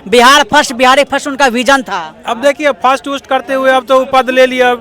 Bihar first, Bihari first उनका vision था। अब देखिए फास्ट वूस्ट करते हुए अब तो पद ले लिया,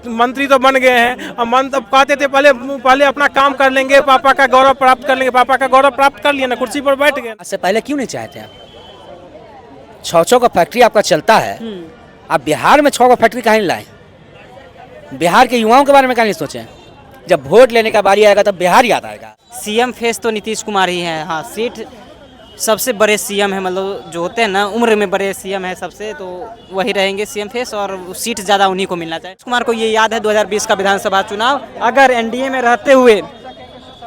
मंत्री तो बन गए हैं। अब अब कहते थे पहले पहले अपना काम कर लेंगे, पापा का गौरव प्राप्त कर लेंगे, पापा का गौरव प्राप्त कर लिया ना, कुर्सी पर बैठ गए। इससे पहले क्यों नहीं चाहते आप? 6 का फैक्ट्री आपका चलता है, आप बिहार में 6 का फैक्ट्री कहीं नहीं लाए? बिहार के युवाओं के बारे में कहीं नहीं सोचे? जब वोट लेने का बारी आएगा तब बिहार याद आएगा। सीएम फेस तो नीतीश कुमार ही हैं। हाँ, सीट सबसे बड़े सीएम है, मतलब जो होते हैं ना उम्र में बड़े सीएम है सबसे, तो वही रहेंगे सीएम फेस और सीट ज़्यादा उन्हीं को मिलना चाहिए। नीतीश कुमार को ये याद है 2020 का विधानसभा चुनाव, अगर एनडीए में रहते हुए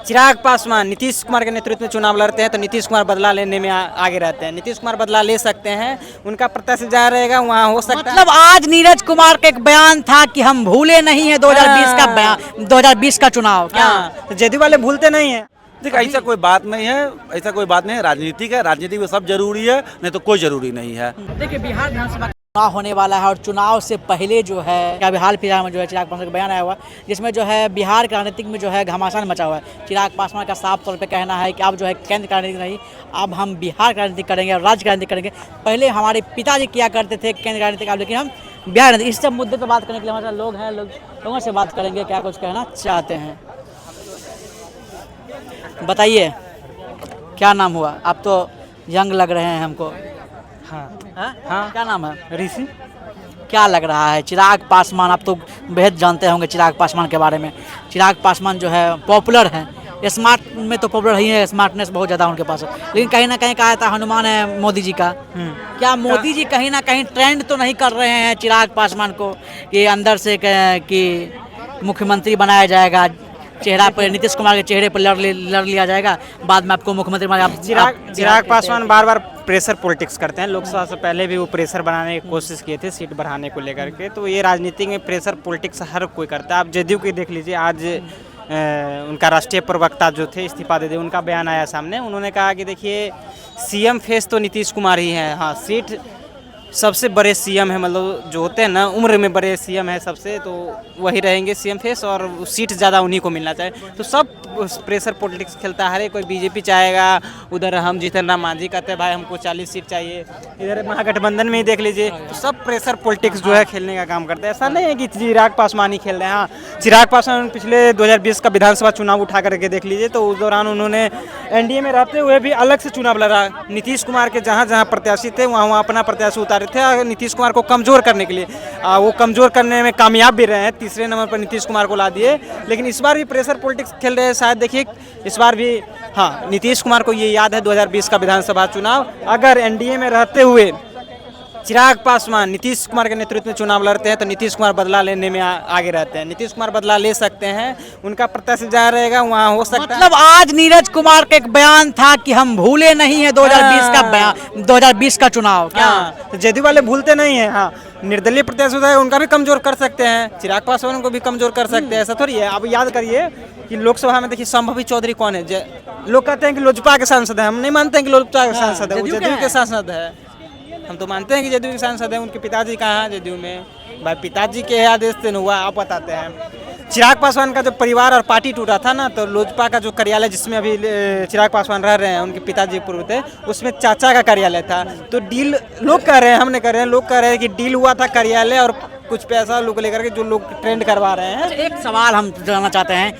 चिराग पासवान नीतीश कुमार के नेतृत्व में चुनाव लड़ते हैं तो नीतीश कुमार बदला लेने में आगे रहते हैं। नीतीश कुमार बदला ले सकते हैं, उनका प्रत्याशी जहाँ रहेगा वहाँ हो सकता है। मतलब आज नीरज कुमार का एक बयान था कि हम भूले नहीं है 2020 का बयान, 2020 का चुनाव। क्या तो जदयू वाले भूलते नहीं है? देखिए ऐसा कोई बात नहीं है, ऐसा कोई बात नहीं है। राजनीतिक है, राजनीति में सब जरूरी है, नहीं तो कोई जरूरी नहीं है। देखिए बिहार विधानसभा चुनाव होने वाला है और चुनाव से पहले जो है क्या हाल फिलहाल में जो है चिराग पासवान का बयान आया हुआ, जिसमें जो है बिहार के राजनीतिक में जो है घमासान मचा हुआ है। चिराग पासवान का साफ तौर पे कहना है कि अब जो है केंद्र का राजनीति नहीं, अब हम बिहार का राजनीति करेंगे और राज्य का राजनीति करेंगे। पहले हमारे पिताजी किया करते थे केंद्र का राजनीति का, लेकिन हम बिहार राजनीति। इस सब मुद्दे पर बात करने के लिए हमारे लोग हैं, लोगों से बात करेंगे क्या कुछ कहना चाहते हैं। बताइए क्या नाम हुआ? आप तो यंग लग रहे हैं हमको। हाँ, क्या नाम है? ऋषि। क्या लग रहा है चिराग पासवान, आप तो बेहद जानते होंगे चिराग पासवान के बारे में। चिराग पासवान जो है पॉपुलर है, स्मार्ट में तो पॉपुलर ही है, स्मार्टनेस बहुत ज़्यादा उनके पास है, लेकिन कहीं ना कहीं कहा था हनुमान है मोदी जी का। क्या मोदी जी कहीं ना कहीं ट्रेंड तो नहीं कर रहे हैं चिराग पासवान को कि अंदर से कि मुख्यमंत्री बनाया जाएगा, चेहरा पर नीतीश कुमार के चेहरे पर लड़ लिया जाएगा, बाद में आपको मुख्यमंत्री बना? चिराग पासवान बार बार प्रेशर पॉलिटिक्स करते हैं। लोकसभा से पहले भी वो प्रेशर बनाने की कोशिश किए थे सीट बढ़ाने को लेकर के, तो ये राजनीति में प्रेशर पॉलिटिक्स हर कोई करता है। आप जदयू की देख लीजिए, आज उनका राष्ट्रीय प्रवक्ता जो थे इस्तीफा दे दिए, उनका बयान आया सामने। उन्होंने कहा कि देखिए सीएम फेस तो नीतीश कुमार ही हैं। हाँ, सीट सबसे बड़े सीएम है, मतलब जो होते हैं ना उम्र में बड़े सीएम है सबसे, तो वही रहेंगे सीएम फेस और सीट ज़्यादा उन्हीं को मिलना चाहिए। तो सब प्रेशर पॉलिटिक्स खेलता है। हर एक कोई बीजेपी चाहेगा, उधर हम जीतन राम मांझी कहते हैं भाई हमको 40 सीट चाहिए, इधर महागठबंधन में ही देख लीजिए। तो सब प्रेशर पॉलिटिक्स जो है खेलने का काम करते हैं। ऐसा नहीं है कि चिराग पासवान ही खेल रहे हैं। हाँ, चिराग पासवान पिछले 2020 का विधानसभा चुनाव उठा करके देख लीजिए, तो उस दौरान उन्होंने एनडीए में रहते हुए भी अलग से चुनाव लड़ा। नीतीश कुमार के जहाँ जहाँ प्रत्याशी थे वहाँ अपना प्रत्याशी उतारे थे नीतीश कुमार को कमज़ोर करने के लिए। वो कमज़ोर करने में कामयाब भी रहे हैं, तीसरे नंबर पर नीतीश कुमार को ला दिए। लेकिन इस बार भी प्रेशर पॉलिटिक्स खेल रहे हैं शायद, देखिए इस बार भी। हाँ, नीतीश कुमार को ये याद है 2020 का विधानसभा चुनाव, अगर एनडीए में रहते हुए चिराग पासवान नीतीश कुमार के नेतृत्व में चुनाव लड़ते हैं तो नीतीश कुमार बदला लेने में आगे रहते हैं। नीतीश कुमार बदला ले सकते हैं, उनका प्रत्याशी जहाँ रहेगा वहाँ हो सकता है। मतलब आज नीरज कुमार का एक बयान था कि हम भूले नहीं है 2020 का बयान, 2020 का चुनाव। क्या तो जदयू वाले भूलते नहीं है? हाँ, निर्दलीय प्रत्याशी है उनका भी कमजोर कर सकते हैं, चिराग पासवान को भी कमजोर कर सकते हैं। ऐसा थोड़ी है। अब याद करिए कि लोकसभा में देखिए संभवी चौधरी कौन है? लोग कहते हैं कि लोजपा के सांसद है, हम नहीं मानते हैं कि लोजपा के सांसद है, वो जदयू के सांसद है। हम तो मानते हैं कि जदयू के सांसद हैं। उनके पिताजी कहाँ हैं जदयू में? भाई पिताजी के आदेश से हुआ, आप बताते हैं। चिराग पासवान का जो परिवार और पार्टी टूटा था ना, तो लोजपा का जो कार्यालय जिसमें अभी चिराग पासवान रह रहे हैं, उनके पिताजी पूर्व थे, उसमें चाचा का कार्यालय था। तो डील लोग कह रहे हैं, हम नहीं कह रहे हैं, लोग कह रहे हैं कि डील हुआ था कार्यालय और कुछ पैसा लोग लेकर के जो लोग ट्रेंड करवा रहे हैं। एक सवाल हम जानना चाहते हैं,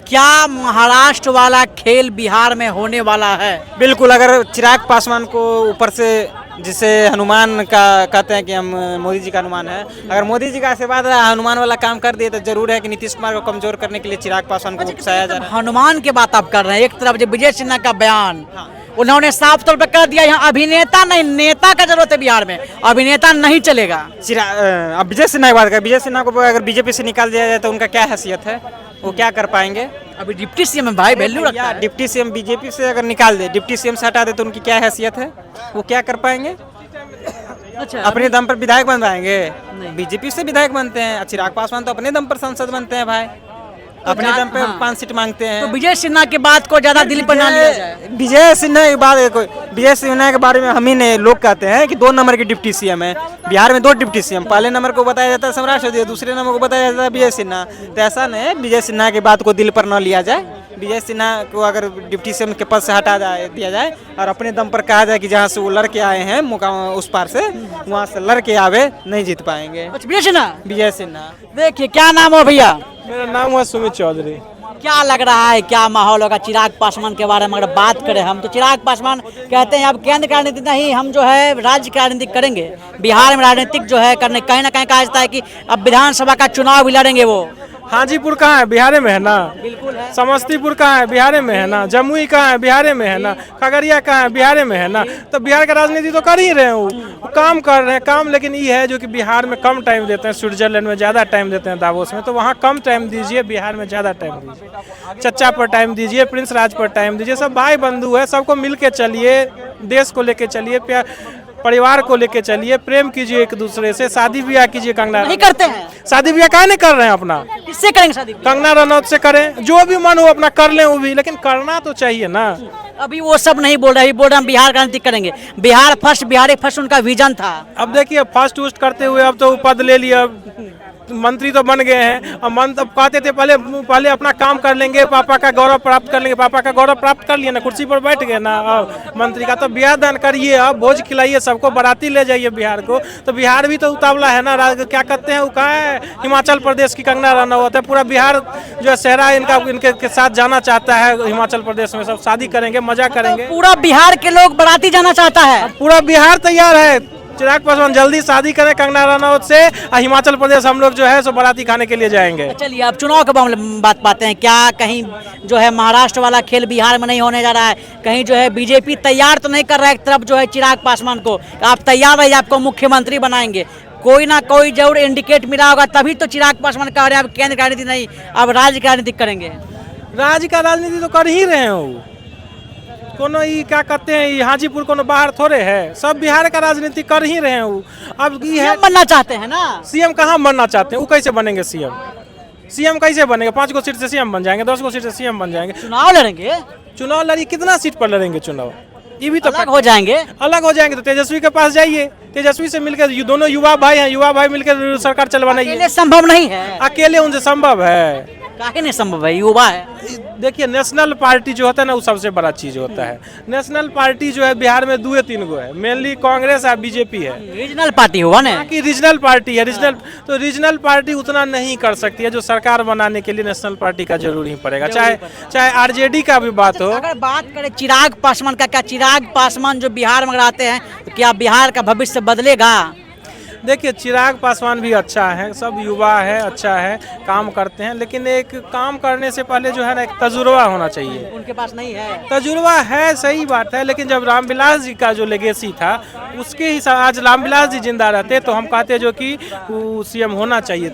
क्या महाराष्ट्र वाला खेल बिहार में होने वाला है? बिल्कुल। अगर चिराग पासवान को ऊपर से, जिसे हनुमान का कहते हैं कि हम मोदी जी का हनुमान है, अगर मोदी जी का आशीर्वाद हनुमान वाला काम कर दिए तो जरूर है कि नीतीश कुमार को कमजोर करने के लिए चिराग पासवान को उकसाया जा रहा है। हनुमान की बात आप कर रहे हैं, एक तरफ जो विजय सिन्हा का बयान, उन्होंने साफ तौर पर कह दिया यहाँ अभिनेता नहीं नेता का जरूरत है, बिहार में अभिनेता नहीं चलेगा। अब विजय सिन्हा की बात करें, विजय सिन्हा को अगर बीजेपी से निकाल दिया जाए तो उनका क्या हैसियत है? वो क्या कर पाएंगे? अभी डिप्टी सीएम है भाई, वैल्यू रखता है। डिप्टी सीएम बीजेपी से अगर निकाल दे, डिप्टी सीएम से हटा दे तो उनकी क्या हैसियत है? वो क्या कर पाएंगे? अच्छा, अपने दम पर विधायक बन पाएंगे? बीजेपी से विधायक बनते हैं। चिराग पासवान तो अपने दम पर सांसद बनते हैं भाई, अपने दम पे 5 सीट मांगते हैं। तो विजय सिन्हा की बात को ज्यादा दिल पर ना लिया जाए। विजय सिन्हा की बात, विजय सिन्हा के बारे में हम ही नहीं, लोग कहते हैं कि 2 नंबर के डिप्टी सीएम है बिहार में। 2 डिप्टी सीएम, पहले नंबर को बताया जाता है सम्राट चौधरी, दूसरे नंबर को बताया जाता है विजय सिन्हा। तो ऐसा नहीं है, विजय सिन्हा की बात को दिल पर न लिया जाए। विजय सिन्हा को अगर डिप्टी सीएम के पद से दिया जाए और अपने दम पर कहा जाए कि जहाँ से वो लड़के आए हैं मुकाम उस पार से वहाँ से लड़के आवे, नहीं जीत पाएंगे। अच्छा विजय सिन्हा, विजय सिन्हा। देखिए क्या नाम हो भैया? मेरा नाम है सुमित चौधरी। क्या लग रहा है, क्या माहौल होगा चिराग पासवान के बारे में अगर बात करें हम, तो चिराग पासवान कहते हैं अब केंद्र की राजनीति नहीं, हम जो है राज्य की राजनीति करेंगे। बिहार में राजनीतिक जो है करने कहीं ना कहीं कहा जाता है कि अब विधानसभा का चुनाव भी लड़ेंगे वो। हाजीपुर कहाँ है? बिहार में है ना। बिल्कुल है। समस्तीपुर कहाँ है? बिहार में है ना। जमुई कहाँ है? बिहार में है ना। खगड़िया कहाँ है? बिहार में है ना। तो बिहार का राजनीति तो कर ही रहे हैं, वो काम कर रहे हैं काम, लेकिन ये है जो कि बिहार में कम टाइम देते हैं, स्विट्जरलैंड में ज़्यादा टाइम देते हैं, दावोस में, तो वहाँ कम टाइम दीजिए, बिहार में ज़्यादा टाइम दीजिए। चच्चा पर टाइम दीजिए, प्रिंस राज पर टाइम दीजिए, सब भाई बंधु है, सबको मिल के चलिए, देश को लेके चलिए, परिवार को लेके चलिए, प्रेम कीजिए एक दूसरे से, शादी ब्याह कीजिए। कंगना नहीं करते हैं, शादी ब्याह काहे नहीं कर रहे हैं अपना? किससे करेंगे शादी? कंगना रनौत से करें, जो भी मन हो अपना कर लें, वो भी, लेकिन करना तो चाहिए ना। अभी वो सब नहीं बोल रहे, अभी बोल रहे हम बिहार का राजनीति करेंगे, बिहार फर्स्ट, बिहारी फर्स्ट उनका विजन था। अब देखिए फर्स्ट उस्ट करते हुए अब तो पद ले लिया, मंत्री तो बन गए हैं, और मन तो कहते थे पहले अपना काम कर लेंगे, पापा का गौरव प्राप्त कर लेंगे, पापा का गौरव प्राप्त कर लिए ना, कुर्सी पर बैठ गए ना। अब मंत्री का तो ब्याह दान करिए, अब भोज खिलाइए सबको, बाराती ले जाइए बिहार को। तो बिहार भी तो उतावला है ना, क्या कहते हैं वो कहा है, हिमाचल प्रदेश की कंगना रनौत है, पूरा बिहार जो है सेहरा इनके साथ जाना चाहता है हिमाचल प्रदेश में, सब शादी करेंगे, मजा करेंगे। पूरा बिहार के लोग बाराती जाना चाहता है, पूरा बिहार तैयार है। चिराग पासवान जल्दी शादी करें कंगना रनौत से, और हिमाचल प्रदेश हम लोग जो है सो बाराती खाने के लिए जाएंगे। चलिए अब चुनाव के बारे में बात पाते हैं, क्या कहीं जो है महाराष्ट्र वाला खेल बिहार में नहीं होने जा रहा है? कहीं जो है बीजेपी तैयार तो नहीं कर रहा है एक तरफ जो है चिराग पासवान को, आप तैयार रहिए, आपको मुख्यमंत्री बनाएंगे, कोई ना कोई जरूर इंडिकेट मिला होगा, तभी तो चिराग पासवान कह रहे हैं अब केंद्र की राजनीति नहीं, अब राज्य की राजनीति करेंगे। राज्य का राजनीति तो कर ही रहे हैं वो, कोनो ये क्या कहते हैं, ये हाजीपुर कोनो बाहर थोड़े है, सब बिहार का राजनीति कर ही रहे हैं वो। अब ये है बनना चाहते हैं ना, सीएम कहाँ बनना चाहते हैं, वो कैसे बनेंगे सीएम? सीएम कैसे बनेंगे? 5 गो सीट से सीएम बन जाएंगे, 10 गो सीट से सीएम बन जाएंगे। चुनाव लड़ेंगे, चुनाव लड़ी, कितना सीट पर लड़ेंगे चुनाव? ये भी तो अलग हो जाएंगे, अलग हो जाएंगे। तो तेजस्वी के पास जाइए, तेजस्वी से मिलकर, दोनों युवा भाई हैं, युवा भाई मिलकर सरकार चलवाइए। संभव नहीं है, अकेले उनसे संभव है, काहे नहीं संभव है, युवा है। देखिए नेशनल पार्टी जो होता है ना, वो सबसे बड़ा चीज होता है। नेशनल पार्टी जो है बिहार में 2-3 गो है, मेनली कांग्रेस और बीजेपी है। रीजनल पार्टी हुआ ना, कि रीजनल पार्टी है, रीजनल पार्टी उतना नहीं कर सकती है जो सरकार बनाने के लिए नेशनल पार्टी का जरूर ही पड़ेगा, चाहे आरजेडी का भी बात हो। अगर बात करें चिराग पासवान का, क्या चिराग पासवान जो बिहार में आते हैं तो क्या बिहार का भविष्य बदलेगा? देखिए चिराग पासवान भी अच्छा है, सब युवा है, अच्छा है, काम करते हैं, लेकिन एक काम करने से पहले जो है ना एक तजुर्बा होना चाहिए। उनके पास नहीं है तजुर्बा, है सही बात है, लेकिन जब रामविलास जी का जो लेगेसी था उसके हिसाब, आज रामविलास जी जिंदा रहते तो हम कहते जो कि वो सीएम होना चाहिए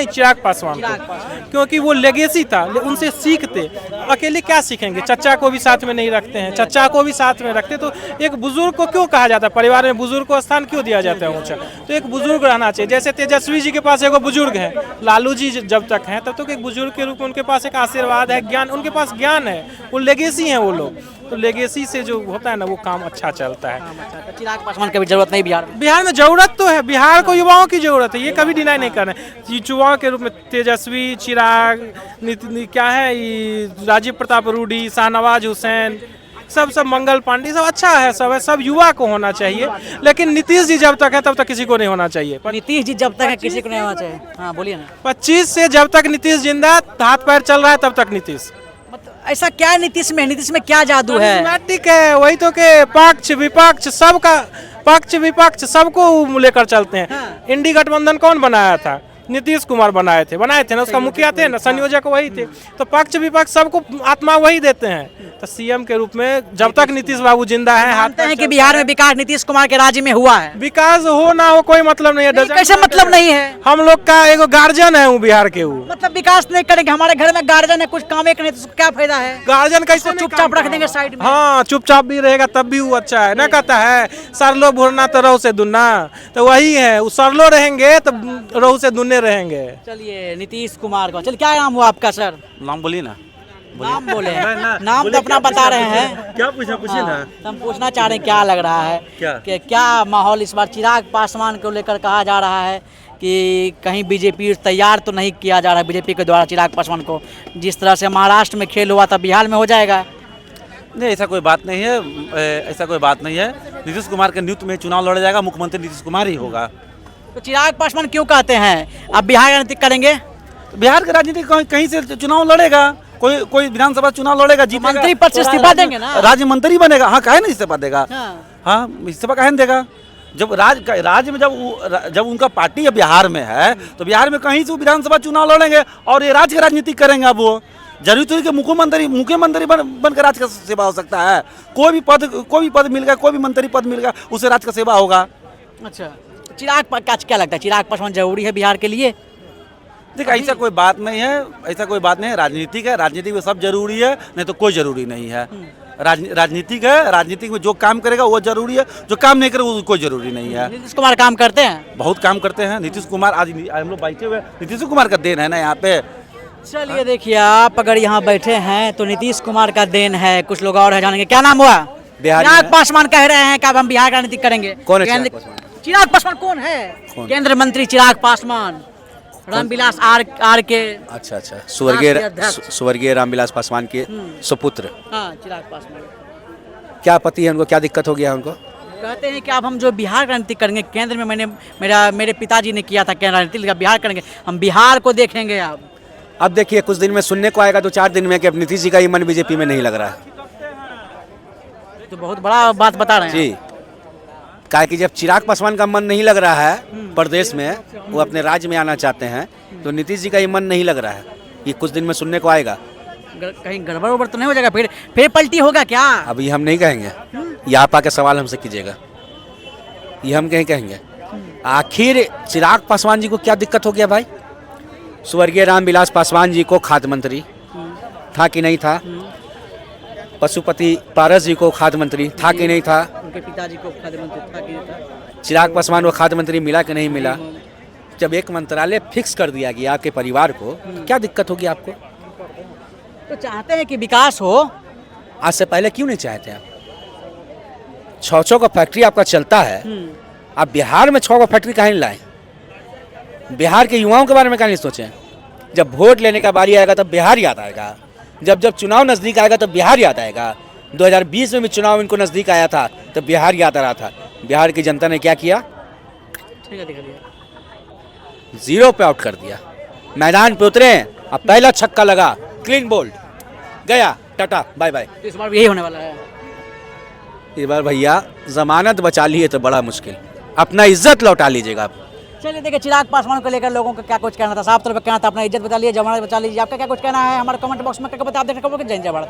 चिराग पासवान को, क्योंकि वो लेगेसी था, उनसे सीखते। अकेले क्या सीखेंगे? चच्चा को भी साथ में नहीं रखते हैं, चच्चा को भी साथ में रखते, तो एक बुजुर्ग को क्यों कहा जाता है, परिवार में बुजुर्ग को स्थान क्यों दिया जाता है ऊंचा? तो एक बुजुर्ग रहना चाहिए। जैसे तेजस्वी जी के पास एक बुजुर्ग है, लालू जी जब तक हैं तब तक एक बुजुर्ग के रूप में उनके पास एक आशीर्वाद है, ज्ञान, उनके पास ज्ञान है, वो लेगेसी हैं वो लोग, तो लेगेसी से जो होता है ना वो काम अच्छा चलता है। चिराग पासवान की भी जरूरत नहीं बिहार में जरूरत तो है, बिहार को युवाओं की जरूरत है, ये कभी डिनाई नहीं कर रहे। युवाओं के रूप में तेजस्वी, चिराग, क्या है राजीव प्रताप रूडी, शाहनवाज हुसैन, सब मंगल पांडे, सब अच्छा है, सब है, सब युवा को होना चाहिए। लेकिन नीतीश जी जब तक है तब तक किसी को नहीं होना चाहिए। नीतीश जी जब तक है किसी को नहीं होना चाहिए। हाँ बोलिए ना। 25 से जब तक नीतीश जिंदा, हाथ पैर चल रहा है, तब तक नीतीश। ऐसा क्या है नीतीश में क्या जादू है? ठीक है, वही तो के पक्ष विपक्ष सबका, पक्ष विपक्ष सबको लेकर चलते हैं। हाँ। इंडी गठबंधन कौन बनाया था? नीतीश कुमार बनाए थे ना, उसका मुखिया थे ना, संयोजक वही थे। तो पक्ष विपक्ष सबको आत्मा वही देते हैं। तो सीएम के रूप में जब तक नीतीश बाबू जिंदा है, मानते हैं कि बिहार में विकास नीतीश कुमार के राज्य में हुआ है। विकास हो ना हो कोई मतलब नहीं है। कैसे मतलब नहीं है? हम लोग का एगो गार्जियन है वो बिहार के, वो मतलब विकास नहीं करेंगे, हमारे घर में गार्जियन है, कुछ काम एक नहीं, तो क्या फायदा है? गार्जियन कैसे चुपचाप रख देंगे साइड में? हाँ, चुपचाप भी रहेगा तब भी वो अच्छा है ना। कहता है सरलो भुरना तो रहू से दुन्ना, तो वही है, वो सरलो रहेंगे तो रहू से दुन्ने रहेंगे। चलिए नीतीश कुमार का, चलिए क्या नाम हुआ आपका सर? नाम बोलिए ना। नाम बोले, नाम तो अपना बता रहे हैं। क्या पूछा, पूछिए ना। तो हम पूछना चाह रहे हैं क्या लग रहा है कि क्या माहौल इस बार चिराग पासवान को लेकर कहा जा रहा है कि कहीं बीजेपी तैयार तो नहीं किया जा रहा है बीजेपी के द्वारा चिराग पासवान को। जिस तरह से महाराष्ट्र में खेल हुआ था बिहार में हो जाएगा। नहीं, ऐसा कोई बात नहीं है, ऐसा कोई बात नहीं है। नीतीश कुमार के नेतृत्व में चुनाव लड़ा जाएगा, मुख्यमंत्री नीतीश कुमार ही होगा। तो चिराग पासवान क्यों कहते हैं अब बिहार राजनीति करेंगे? बिहार की राजनीति कहीं से चुनाव लड़ेगा, कोई विधानसभा चुनाव लड़ेगा, जीतेगा, मंत्री पद से इस्तीफा देंगे ना? राज्य मंत्री बनेगा। हाँ, काहे नहीं इस्तीफा देगा? हाँ। हाँ, इस्तीफा काहे नहीं देगा? जब राज्य में जब उनका पार्टी बिहार में है तो बिहार में कहीं से वो विधानसभा चुनाव लड़ेंगे और ये राज्य की राजनीति करेंगे। अब वो जरूरी तो कि मुख्यमंत्री बनकर राज्य का सेवा हो सकता है। कोई भी पद मिल गया, कोई भी मंत्री पद मिल गया, उससे राज्य का सेवा होगा। अच्छा, क्या लगता है चिराग पासवान जरूरी है बिहार के लिए? देखिए, ऐसा कोई बात नहीं है, ऐसा कोई बात नहीं है। राजनीतिक है, राजनीति में सब जरूरी है, नहीं तो कोई जरूरी नहीं है। राजनीतिक है, राजनीतिक में जो काम करेगा वो जरूरी है, जो काम नहीं करेगा वो कोई जरूरी नहीं है। नीतीश कुमार काम करते हैं? बहुत काम करते हैं नीतीश कुमार। आज हम लोग बैठे हुए, नीतीश कुमार का देन है ना यहाँ पे। चलिए देखिए, आप अगर यहाँ बैठे हैं तो नीतीश कुमार का देन है। कुछ लोग और है, जानेंगे। क्या नाम हुआ? चिराग पासवान कह रहे हैं कि अब हम बिहार का राजनीति करेंगे। कौन है चिराग पासवान? चिराग पासवान कौन है? केंद्र मंत्री चिराग पासवान, रामविलास आर के। अच्छा, अध्यक्ष। स्वर्गीय रामविलास पासवान के सुपुत्र। हाँ, चिराग पासवान। क्या पति है उनको? क्या दिक्कत हो गया उनको? कहते हैं कि अब हम जो बिहार राजनीति करेंगे, केंद्र में मेरे पिताजी ने किया था केंद्र राजनीति, लेकिन बिहार करेंगे, हम बिहार को देखेंगे। अब देखिए, कुछ दिन में सुनने को आएगा, 2-4 दिन में, कि अब नीतीश जी का ही मन बीजेपी में नहीं लग रहा है। तो बहुत बड़ा बात बता रहे हैं जी, काहे कि जब चिराग पासवान का मन नहीं लग रहा है प्रदेश में, वो अपने राज्य में आना चाहते हैं, तो नीतीश जी का ही मन नहीं लग रहा है। ये कुछ दिन में सुनने को आएगा। कहीं गड़बड़ उड़बड़ तो नहीं हो जाएगा? फिर पलटी होगा क्या? अभी हम नहीं कहेंगे, ये आप आके सवाल हमसे कीजिएगा, ये हम कहीं कहेंगे। आखिर चिराग पासवान जी को क्या दिक्कत हो गया भाई? स्वर्गीय रामविलास पासवान जी को खाद्य मंत्री था कि नहीं था? पशुपति पारस जी को खाद्य मंत्री था कि नहीं था? उनके पिताजी को खाद्य मंत्री था कि नहीं था? चिराग पासवान को खाद्य मंत्री मिला कि नहीं मिला? जब एक मंत्रालय फिक्स कर दिया गया आपके परिवार को, तो क्या दिक्कत होगी आपको? तो चाहते हैं कि विकास हो। आज से पहले क्यों नहीं चाहते आप? 6 का फैक्ट्री आपका चलता है, आप बिहार में 6 का फैक्ट्री काहे नहीं लाए? बिहार के युवाओं के बारे में क्या नहीं सोचें? जब वोट लेने का बारी आएगा तब बिहार याद आएगा। जब चुनाव नज़दीक आएगा तब बिहार याद आएगा। 2020 में भी चुनाव इनको नज़दीक आया था तब बिहार याद आ रहा था। बिहार की जनता ने क्या किया? ठीक है, दिखा दिया। 0 पे आउट कर दिया। मैदान पे उतरे, अब पहला छक्का लगा, क्लीन बोल्ड, गया, टाटा बाय बाय। तो इस बार भी यही होने वाला है। इस बार भैया जमानत बचा लिए तो बड़ा मुश्किल, अपना इज्जत लौटा लीजिएगा आप। चलिए देखिए, चिराग पासवान को लेकर लोगों का क्या कुछ कहना था, साफ तौर पर कहना था, अपना इज्जत बचा लीजिए, जमानत बचा लीजिए। आपका क्या कुछ कहना है हमारे कमेंट बॉक्स में करके बता। आप देखने को जय हिंद, जय भारत।